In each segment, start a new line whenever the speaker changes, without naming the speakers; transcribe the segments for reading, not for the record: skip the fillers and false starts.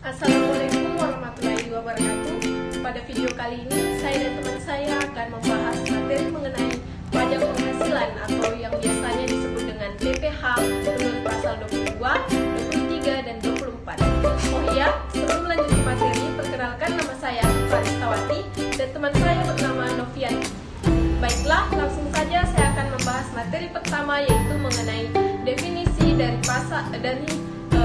Assalamualaikum warahmatullahi wabarakatuh. Pada video kali ini, saya dan teman saya akan membahas materi mengenai pajak penghasilan atau yang biasanya disebut dengan PPh menurut pasal 22, 23, dan 24. Oh iya, sebelum lanjut ke materi, perkenalkan nama saya Faristawati dan teman saya bernama Novian. Baiklah, langsung saja saya akan membahas materi pertama, yaitu mengenai definisi dari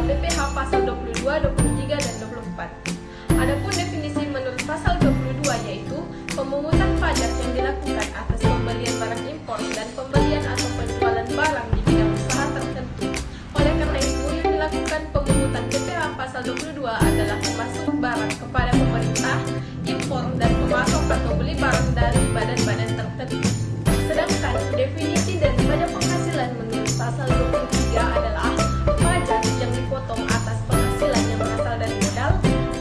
PPh pasal 22, 23, dan 24. Adapun definisi menurut pasal 22 yaitu pemungutan pajak yang dilakukan atas pembelian barang impor dan pembelian atau penjualan barang di bidang usaha tertentu. Oleh karena itu, yang dilakukan pemungutan PPh pasal 22 adalah memasuk barang kepada pemerintah, impor, dan pemasok atau beli barang dari badan-badan tertentu. Sedangkan definisi dari pajak penghasilan menurut pasal 23 adalah pajak yang dipotong atas penghasilan yang berasal dari modal,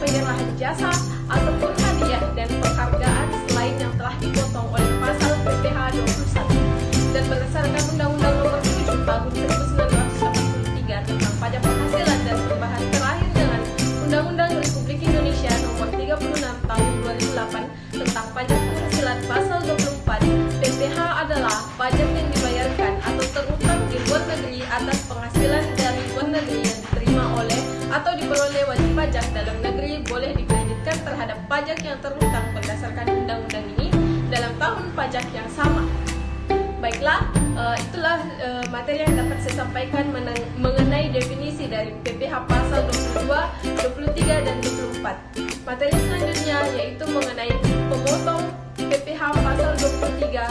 penyerahan jasa, ataupun hadiah dan penghargaan selain yang telah dipotong oleh pasal PPh 21. Dan berdasarkan Undang-Undang Nomor 7 Tahun 1983 tentang pajak penghasilan dan perubahan terakhir dengan Undang-Undang Republik Indonesia Nomor 36 Tahun 2008 tentang pajak penghasilan pasal 24, PPh adalah pajak yang dibayarkan atau terutang di luar negeri atas penghasilan dari luar negeri yang diterima oleh atau diperoleh wajib pajak dalam negeri, boleh dikreditkan terhadap pajak yang terutang berdasarkan undang-undang ini dalam tahun pajak yang sama. Baiklah, itulah materi yang dapat saya sampaikan mengenai definisi dari PPh pasal 22, 23, dan 24. Materi selanjutnya yaitu mengenai pemotong PPh pasal 23,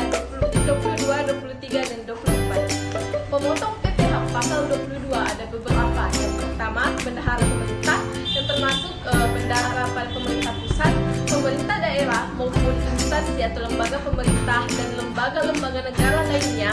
22, 23, dan 24. Pemotong PPh pasal 22 ada beberapa. Yang pertama, bendahara pemerintah, yang termasuk bendahara pada pemerintah pusat, pemerintah daerah, maupun instansi atau lembaga pemerintah dan lembaga-lembaga negara lainnya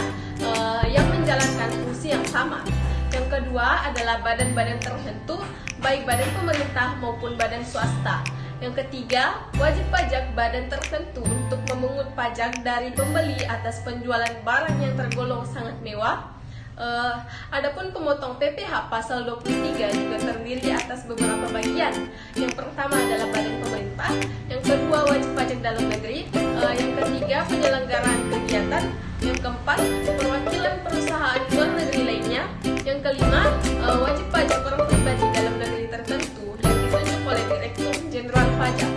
yang menjalankan fungsi yang sama. Yang kedua adalah badan-badan tertentu, baik badan pemerintah maupun badan swasta. Yang ketiga, wajib pajak badan tertentu untuk memungut pajak dari pembeli atas penjualan barang yang tergolong sangat mewah. Adapun pemotong PPh pasal 23 juga terdiri atas beberapa bagian. Yang pertama adalah badan pemerintah, yang kedua wajib pajak dalam negeri, yang ketiga penyelenggaraan kegiatan, yang keempat perwakilan perusahaan luar negeri lainnya, yang kelima wajib pajak orang pribadi dalam negeri tertentu yang ditunjuk oleh Direktur Jenderal Pajak.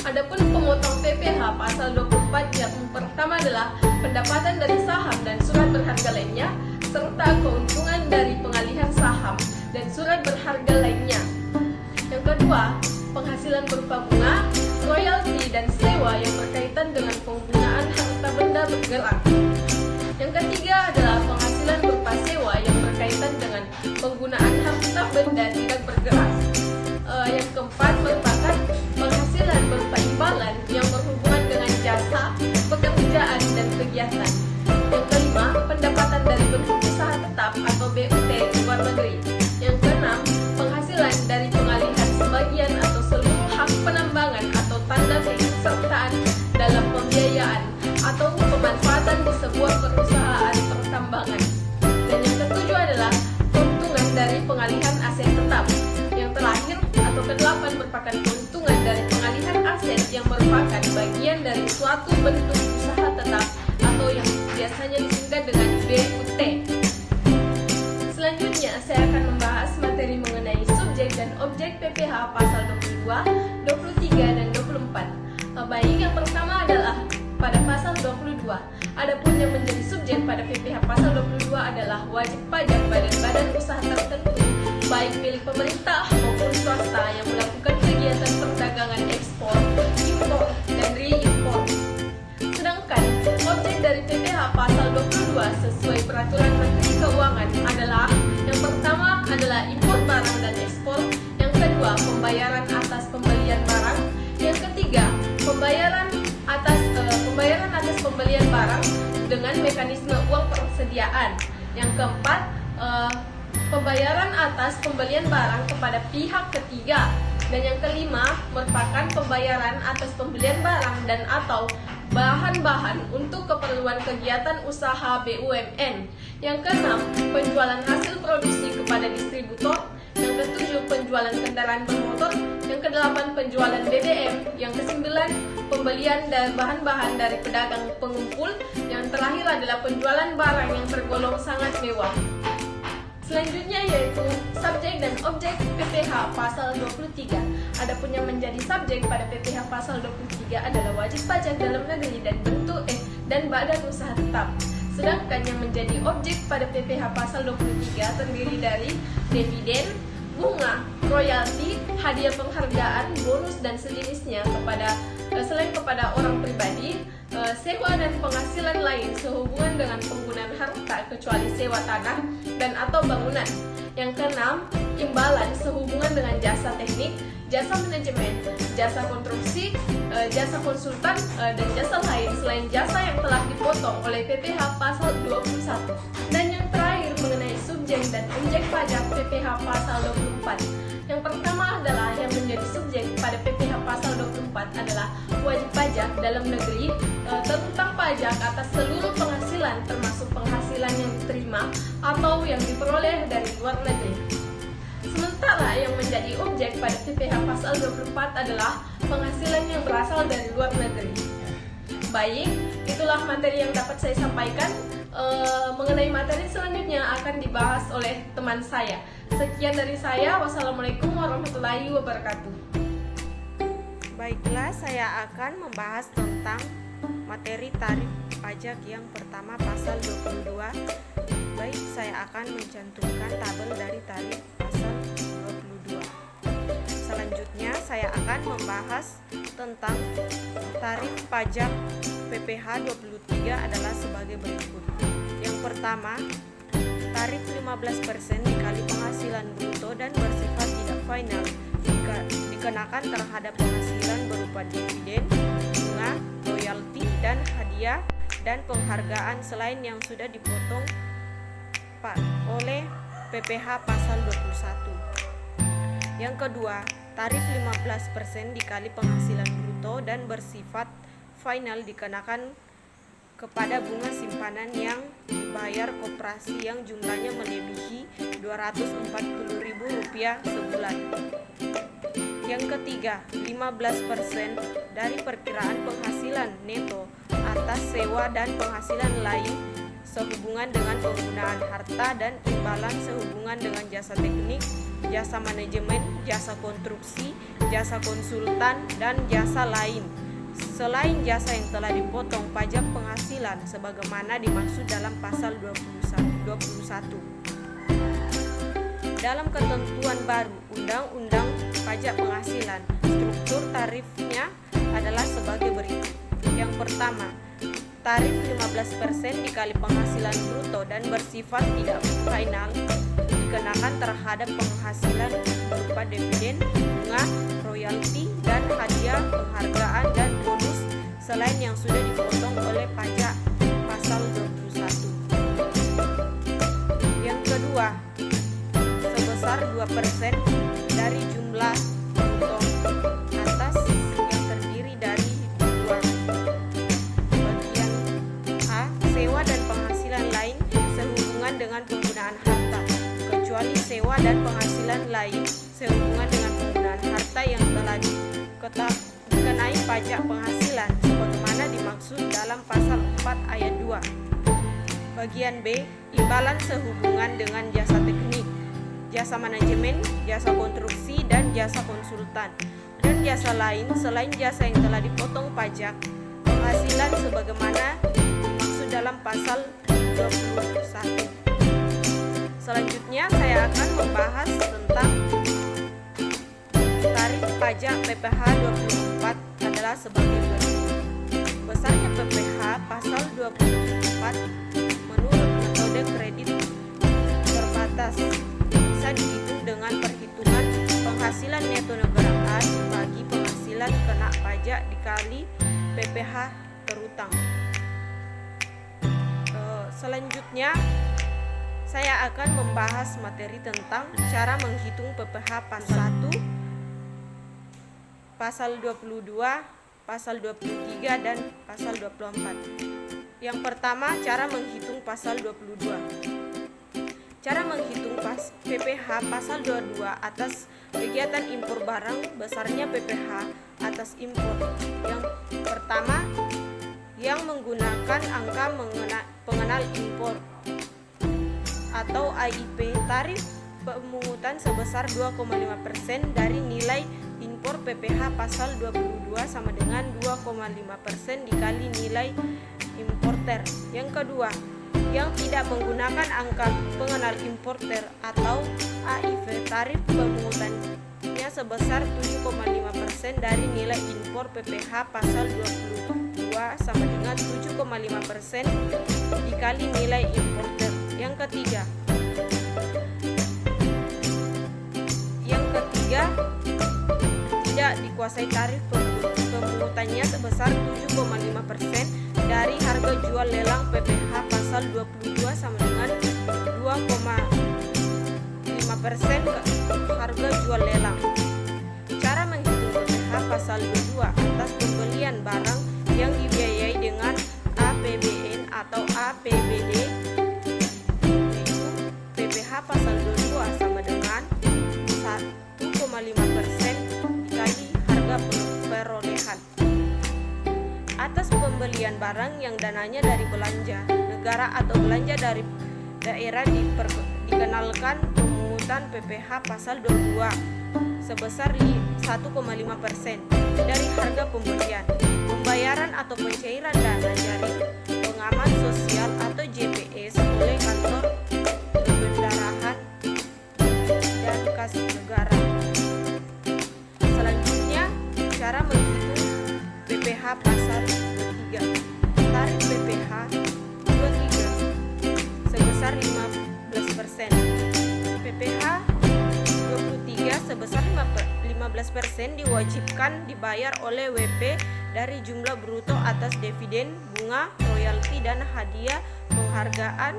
Adapun pemotong PPh pasal 24 yang pertama adalah pendapatan dari saham dan surat berharga lainnya, serta keuntungan dari pengalihan saham dan surat berharga lainnya. Yang kedua, penghasilan berupa bunga, royalti, dan sewa yang berkaitan dengan penggunaan harta benda bergerak. Yang ketiga adalah penghasilan berupa sewa yang berkaitan dengan penggunaan harta benda tidak bergerak. Yang keempat merupakan penghasilan berupa imbalan yang berhubungan dengan jasa, pekerjaan, dan kegiatan. Yang kelima, pendapatan dari bentuk usaha tetap atau BUT di luar negeri. Yang keenam, penghasilan dari pengalihan sebagian atau seluruh hak penambangan atau tanda keikutsertaan dalam pembiayaan atau pemanfaatan di sebuah perusahaan pertambangan. Dan yang ketujuh adalah keuntungan dari pengalihan aset tetap. Yang terakhir atau kedelapan merupakan keuntungan dari pengalihan aset yang merupakan bagian dari suatu bentuk usaha tetap atau yang biasanya disingkat dengan BUT. Selanjutnya, saya akan membahas materi mengenai subjek dan objek PPh pasal 22, 23, dan 24. Baik, yang pertama adalah pada pasal 22. Adapun yang menjadi subjek pada PPh pasal 22 adalah wajib pajak badan-badan usaha tertentu, baik milik pemerintah maupun swasta yang melakukan kegiatan perdagangan ekspor, impor, dan reimpor. Sedangkan objek dari PPh pasal 22 sesuai peraturan Menteri Keuangan adalah yang pertama adalah impor barang dan ekspor, yang kedua pembayaran atas pembelian barang, yang ketiga pembayaran atas pembelian barang dengan mekanisme uang persediaan, yang keempat pembayaran atas pembelian barang kepada pihak ketiga, dan yang kelima merupakan pembayaran atas pembelian barang dan atau bahan-bahan untuk keperluan kegiatan usaha BUMN. Yang keenam, penjualan hasil produksi kepada distributor. Yang ketujuh, penjualan kendaraan bermotor. ke-8 penjualan BBM, yang ke-9 pembelian dan bahan-bahan dari pedagang pengumpul, yang terakhir adalah penjualan barang yang tergolong sangat mewah. Selanjutnya yaitu subjek dan objek PPh pasal 23. Adapun yang menjadi subjek pada PPh pasal 23 adalah wajib pajak dalam negeri dan badan usaha tetap. Sedangkan yang menjadi objek pada PPh pasal 23 terdiri dari dividen, bunga, royalti, hadiah penghargaan, bonus dan sejenisnya selain kepada orang pribadi, sewa dan penghasilan lain sehubungan dengan penggunaan harta kecuali sewa tanah dan atau bangunan. Yang keenam, imbalan sehubungan dengan jasa teknik, jasa manajemen, jasa konstruksi, jasa konsultan, dan jasa lain selain jasa yang telah dipotong oleh PPh pasal 21. Dan yang terakhir mengenai subjek dan objek pajak PPh pasal 24. Yang pertama adalah yang menjadi subjek pada PPh pasal 24 adalah wajib pajak dalam negeri tentang pajak atas seluruh penghasilan termasuk penghasilan yang diterima atau yang diperoleh dari luar negeri. Sementara yang menjadi objek pada PPh pasal 24 adalah penghasilan yang berasal dari luar negeri. Baik, itulah materi yang dapat saya sampaikan. Mengenai materi selanjutnya akan dibahas oleh teman saya. Sekian dari saya. Wassalamualaikum warahmatullahi wabarakatuh.
Baiklah, saya akan membahas tentang materi tarif pajak yang pertama pasal 22. Baik, saya akan mencantumkan tabel dari tarif pasal 22. Selanjutnya saya akan membahas tentang tarif pajak PPh 23 adalah sebagai berikut. Yang pertama, tarif 15% dikali penghasilan bruto dan bersifat tidak final dikenakan terhadap penghasilan berupa dividen, bunga, royalti, dan hadiah dan penghargaan selain yang sudah dipotong oleh PPh pasal 21. Yang kedua, tarif 15% dikali penghasilan bruto dan bersifat final dikenakan kepada bunga simpanan yang dibayar koperasi yang jumlahnya melebihi Rp240.000 sebulan. Yang ketiga, 15% dari perkiraan penghasilan neto atas sewa dan penghasilan lain sehubungan dengan penggunaan harta dan imbalan sehubungan dengan jasa teknik, jasa manajemen, jasa konstruksi, jasa konsultan, dan jasa lain selain jasa yang telah dipotong pajak penghasilan sebagaimana dimaksud dalam pasal 21. Dalam ketentuan baru Undang-Undang Pajak Penghasilan, struktur tarifnya adalah sebagai berikut. Yang pertama, tarif 15% dikali penghasilan bruto dan bersifat tidak final dikenakan terhadap penghasilan berupa dividen, bunga, royalti, dan hadiah, penghargaan, dan bonus selain yang sudah dipotong oleh pajak pasal 21. Yang kedua, sebesar 2% dari jumlah bruto atas yang terdiri dari dua bagian. A. Sewa dan penghasilan lain sehubungan dengan penggunaan harta kecuali sewa dan penghasilan lain sehubungan dengan penggunaan harta yang telah dikenai pajak penghasilan sebagaimana dimaksud dalam pasal 4 ayat 2. Bagian B. Imbalan sehubungan dengan jasa teknik, jasa manajemen, jasa konstruksi, dan jasa konsultan, dan jasa lain selain jasa yang telah dipotong pajak penghasilan sebagaimana dimaksud dalam pasal 21. Selanjutnya saya akan membahas tentang tarif pajak PPh 24 adalah sebagai berikut. Besarnya PPh pasal 24 menurut metode kredit terbatas bisa dihitung dengan perhitungan penghasilan neto negaraan bagi penghasilan kena pajak dikali PPh terutang. Selanjutnya saya akan membahas materi tentang cara menghitung PPh pasal 1, pasal 22, pasal 23, dan pasal 24. Yang pertama, cara menghitung pasal 22. Cara menghitung PPh pasal 22 atas kegiatan impor barang, besarnya PPh atas impor. Yang pertama, yang menggunakan angka pengenal impor atau AIP, tarif pemungutan sebesar 2,5% dari nilai impor PPh pasal 22 sama dengan 2,5% dikali nilai importer. Yang kedua, yang tidak menggunakan angka pengenal importer atau AIV, tarif pemungutannya sebesar 7,5% dari nilai impor PPh pasal 22 sama dengan 7,5% dikali nilai importer. Yang ketiga, tidak dikuasai tarif pemungutannya sebesar 7,5% dari harga jual lelang PPh pasal 22 sama dengan 2,5% harga jual lelang. Cara menghitung PPh pasal 22 atas pembelian barang yang dibiayai dengan APBN atau APBD, yaitu PPh pasal 22 sama dengan 1,5% dikali harga perolehan. Atas pembelian barang yang dananya dari belanja negara atau belanja dari daerah dikenalkan pemungutan PPh pasal 22 sebesar 1,5% dari harga pembelian. Pembayaran atau pencairan dana jaring pengaman sosial atau JPS oleh kantor kebendaharian dan kas negara. Selanjutnya, cara menghitung PPh pasal 23. Tarif PPh 23 sebesar 15%. PPh 23 sebesar 15% diwajibkan dibayar oleh WP dari jumlah bruto atas dividen, bunga, royalti, dan hadiah, penghargaan,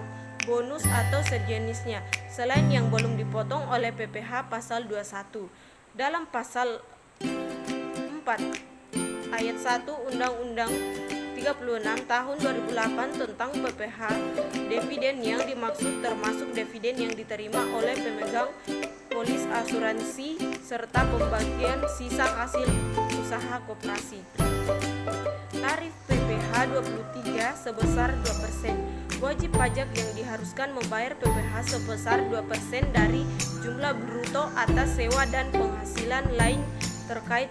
bonus atau sejenisnya, selain yang belum dipotong oleh PPh pasal 21. Dalam pasal 4 ayat 1 Undang-Undang 36 tahun 2008 tentang PPh, dividen yang dimaksud termasuk dividen yang diterima oleh pemegang polis asuransi serta pembagian sisa hasil usaha koperasi. Tarif PPh 23 sebesar 2%. Wajib pajak yang diharuskan membayar PPh sebesar 2% dari jumlah bruto atas sewa dan penghasilan lain terkait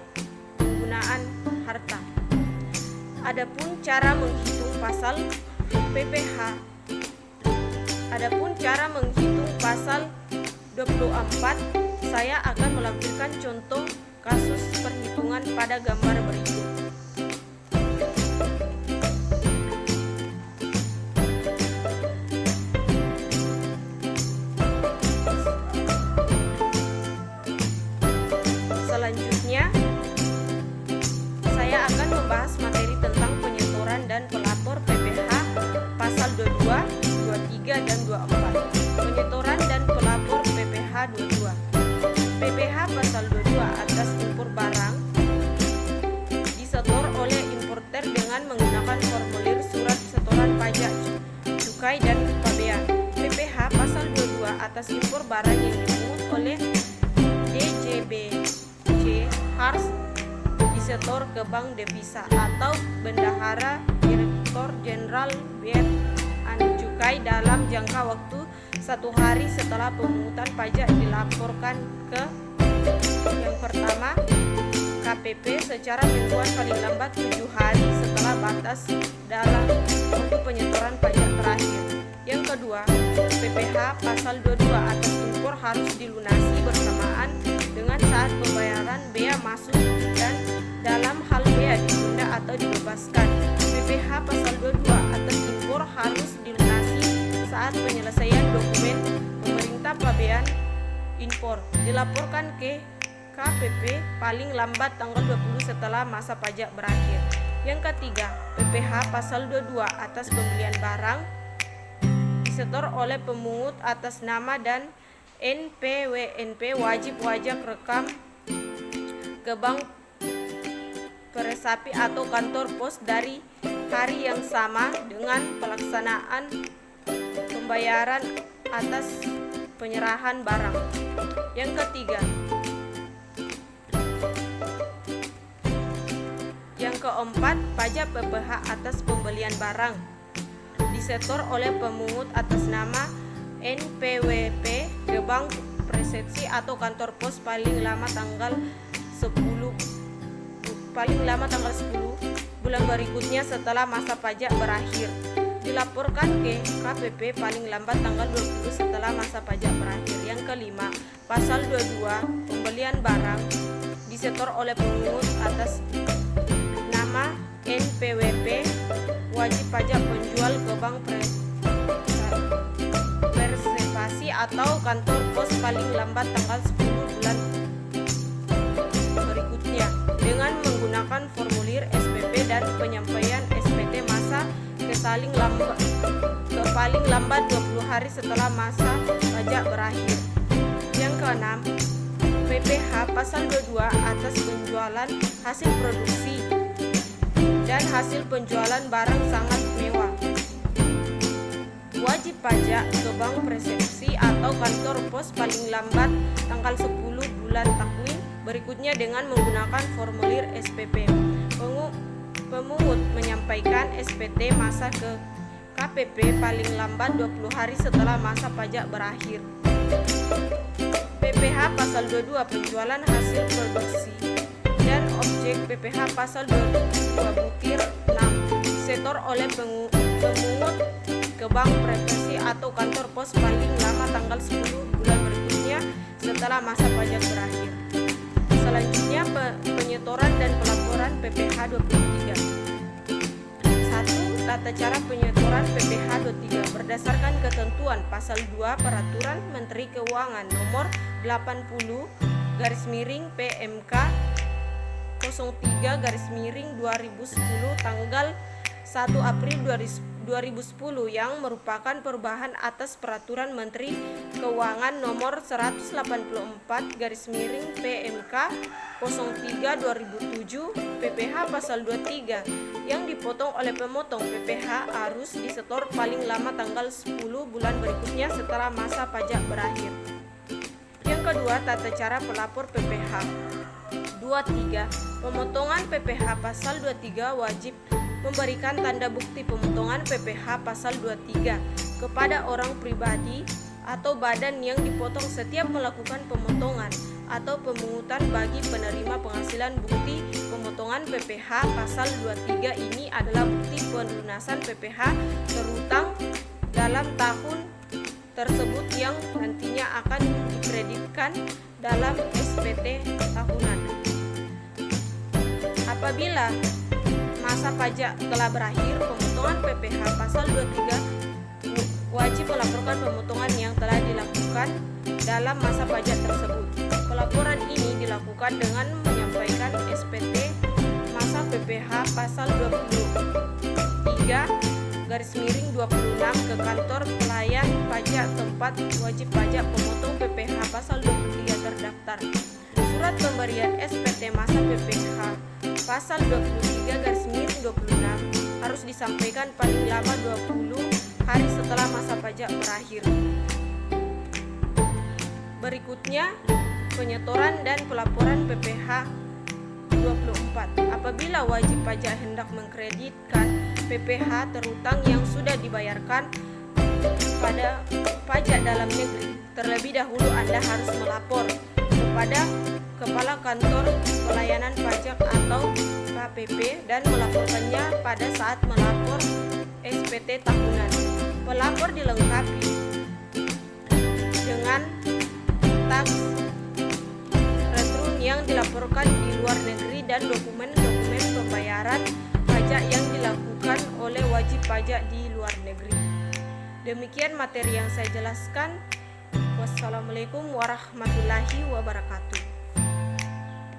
penggunaan harta. Adapun cara menghitung pasal PPh. Adapun cara menghitung pasal 24, saya akan melampirkan contoh kasus perhitungan pada gambar berikut. Selanjutnya, saya akan membahas materi tentang penyetoran dan pelapor PPh pasal 22, 23, dan 24. Penyetoran dan pelapor PPh 22. PPh pasal 22 atas impor barang disetor oleh importer dengan menggunakan formulir surat setoran pajak, cukai, dan pabean. PPh pasal 22 atas impor barang yang dipungut oleh DJBJ harus disetor ke Bank Devisa atau Bendahara Direktur Jenderal Bea dan Cukai dalam jangka waktu 1 hari setelah pemungutan pajak dilaporkan ke yang pertama KPP secara mingguan paling lambat 7 hari setelah batas dalam waktu penyetoran pajak terakhir. Yang kedua, PPh pasal 22 atas impor harus dilunasi bersamaan dengan saat pembayaran bea masuk dan dalam hal bea ditunda atau dibebaskan. PPh pasal 22 atas impor harus dilunasi saat penyelesaian dokumen pemerintah pabean impor dilaporkan ke KPP paling lambat tanggal 20 setelah masa pajak berakhir. Yang ketiga, PPh pasal 22 atas pembelian barang disetor oleh pemungut atas nama dan NPWNP wajib pajak rekam ke bank peresapi atau kantor pos dari hari yang sama dengan pelaksanaan pembayaran atas penyerahan barang. Yang ketiga, yang keempat, pajak PPH atas pembelian barang disetor oleh pemungut atas nama NPWP ke bank persepsi atau kantor pos paling lama tanggal 10 bulan berikutnya setelah masa pajak berakhir. Dilaporkan ke KPP paling lambat tanggal 20 setelah masa pajak berakhir. Yang kelima, pasal 22, pembelian barang disetor oleh pemungut atas nama NPWP, wajib pajak penjual ke bank persepsi atau kantor pos paling lambat tanggal 10 bulan berikutnya dengan menggunakan formulir SPP dan penyampaian SPT masa ke paling lambat 20 hari setelah masa pajak berakhir. Yang keenam, PPH pasal 22 atas penjualan hasil produksi dan hasil penjualan barang sangat mewah, wajib pajak ke bank persepsi atau kantor pos paling lambat tanggal 10 bulan takwin berikutnya dengan menggunakan formulir SPP. Pemungut menyampaikan SPT masa ke KPP paling lambat 20 hari setelah masa pajak berakhir. PPH pasal 22 penjualan hasil produksi dan objek PPH pasal 22 butir 6 disetor oleh pemungut ke bank persepsi atau kantor pos paling lama tanggal 10 bulan berikutnya setelah masa pajak berakhir. Selanjutnya, penyetoran dan pelaporan PPH 23. 1. Tata cara penyetoran PPH 23 berdasarkan ketentuan pasal 2 Peraturan Menteri Keuangan nomor 80 PMK 03/2010 tanggal 1 April 2010 yang merupakan perubahan atas Peraturan Menteri Keuangan nomor 184 PMK 03/2007 PPH pasal 23 yang dipotong oleh pemotong PPH harus disetor paling lama tanggal 10 bulan berikutnya setelah masa pajak berakhir. Yang kedua, tata cara pelapor PPH. 23. Pemotongan PPH pasal 23 wajib memberikan tanda bukti pemotongan PPH pasal 23 kepada orang pribadi atau badan yang dipotong setiap melakukan pemotongan atau pemungutan bagi penerima penghasilan. Bukti pemotongan PPH pasal 23 ini adalah bukti pelunasan PPH terutang dalam tahun tersebut yang nantinya akan dikreditkan dalam SPT tahunan. Apabila masa pajak telah berakhir, pemotongan PPH pasal 23 wajib melaporkan pemotongan yang telah dilakukan dalam masa pajak tersebut. Pelaporan ini dilakukan dengan menyampaikan SPT masa PPH pasal 23/26 ke kantor pelayan pajak tempat wajib pajak pemotong PPH pasal 23 terdaftar. Surat pemberian SPT masa PPH pasal 23/26 harus disampaikan paling lama 20 hari setelah masa pajak berakhir. Berikutnya, penyetoran dan pelaporan PPH 24. Apabila wajib pajak hendak mengkreditkan PPH terutang yang sudah dibayarkan pada pajak dalam negeri, terlebih dahulu Anda harus melapor kepada Kepala Kantor Pelayanan Pajak atau KPP dan melaporkannya pada saat melapor SPT tahunan. Pelapor dilengkapi dengan tax return yang dilaporkan di luar negeri dan dokumen-dokumen pembayaran pajak yang dilakukan oleh wajib pajak di luar negeri. Demikian materi yang saya jelaskan. Wassalamualaikum warahmatullahi wabarakatuh.